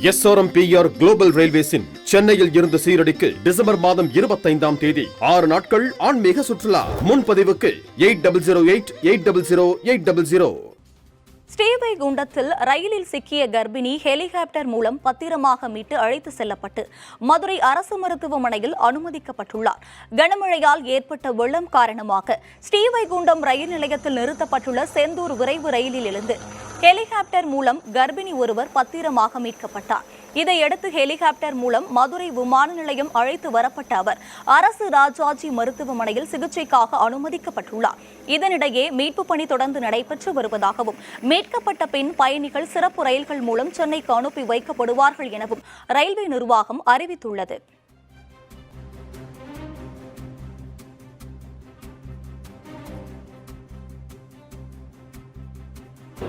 SRMPR global ரயில்வேஸின் சென்னையில் இருந்து சீரடிக்கு December மாதம் 25ஆம் தேதி 6 நாட்கள் ஆன்மீக சுற்றுலா. முன்பதிவுக்கு 8008800800. ஸ்ரீவைகுண்டத்தில் ரயிலில் சிக்கிய கர்ப்பிணி ஹெலிகாப்டர் மூலம் பத்திரமாக மீட்டு அழைத்து செல்லப்பட்டு மதுரை அரசு மருத்துவமனையில் அனுமதிக்கப்பட்டுள்ளார். கனமழையால் ஏற்பட்ட வெள்ளம் காரணமாக ஸ்ரீவைகுண்டம் ரயில் நிலையத்தில் நிறுத்தப்பட்டுள்ள செந்தூர் விரைவு ரயிலில் இருந்து ஹெலிகாப்டர் மூலம் கர்ப்பிணி ஒருவர் பத்திரமாக மீட்கப்பட்டார். இதையடுத்து ஹெலிகாப்டர் மூலம் மதுரை விமான நிலையம் அழைத்து வரப்பட்ட அவர் அரசு ராஜாஜி மருத்துவமனையில் சிகிச்சைக்காக அனுமதிக்கப்பட்டுள்ளார். இதனிடையே மீட்பு பணி தொடர்ந்து நடைபெற்று வருவதாகவும் மீட்கப்பட்ட பின் பயணிகள் சிறப்பு ரயில்கள் மூலம் சென்னைக்கு அனுப்பி வைக்கப்படுவார்கள் எனவும் ரயில்வே நிர்வாகம் அறிவித்துள்ளது.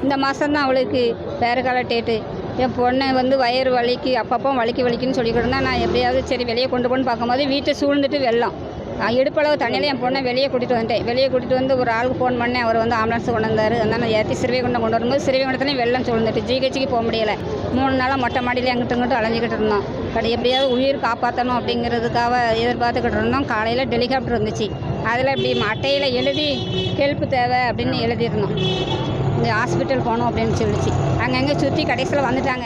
இந்த மாதம்தான் அவளுக்கு பேறுகால டேட்டு. என் பொண்ணை வயிறு வலிக்கு அப்பப்போ வலிக்குன்னு சொல்லிக்கிட்டு இருந்தால் நான் எப்படியாவது சரி வெளியே கொண்டு போன்னு பார்க்கும்போது வீட்டை சூழ்ந்துட்டு வெள்ளம் இடுப்பளவு தண்ணியில் என் பொண்ணை வெளியே கூட்டிகிட்டு வந்துட்டேன். வெளியே கூட்டிகிட்டு வந்து ஒரு ஆளுக்கு ஃபோன் பண்ணேன். அவர் ஆம்புலன்ஸ் கொண்டு வந்தார். அதனால் நான் ஏற்றி ஸ்ரீவைகுண்டம் கொண்டு வரும்போது ஸ்ரீவைகுண்டத்துலேயும் வெள்ளம் சூழ்ந்துட்டு ஜிஹெச்சுக்கு போக முடியலை. 3 நாளாக மொட்டை மாடியில் இங்கிட்டு அலைஞ்சிக்கிட்டு இருந்தோம். எப்படியாவது உயிர் காப்பாற்றணும் அப்படிங்கிறதுக்காக எதிர்பார்த்துக்கிட்டு இருந்தோம். காலையில் ஹெலிகாப்டர் வந்துச்சு. அதில் இப்படி அட்டையில் எழுதி ஹெல்ப் தேவை அப்படின்னு எழுதியிருந்தோம். இந்த ஹாஸ்பிட்டல் போகணும் அப்படின்னு சொல்லிச்சு. அங்கங்கே சுற்றி கடைசியில் வந்துட்டாங்க.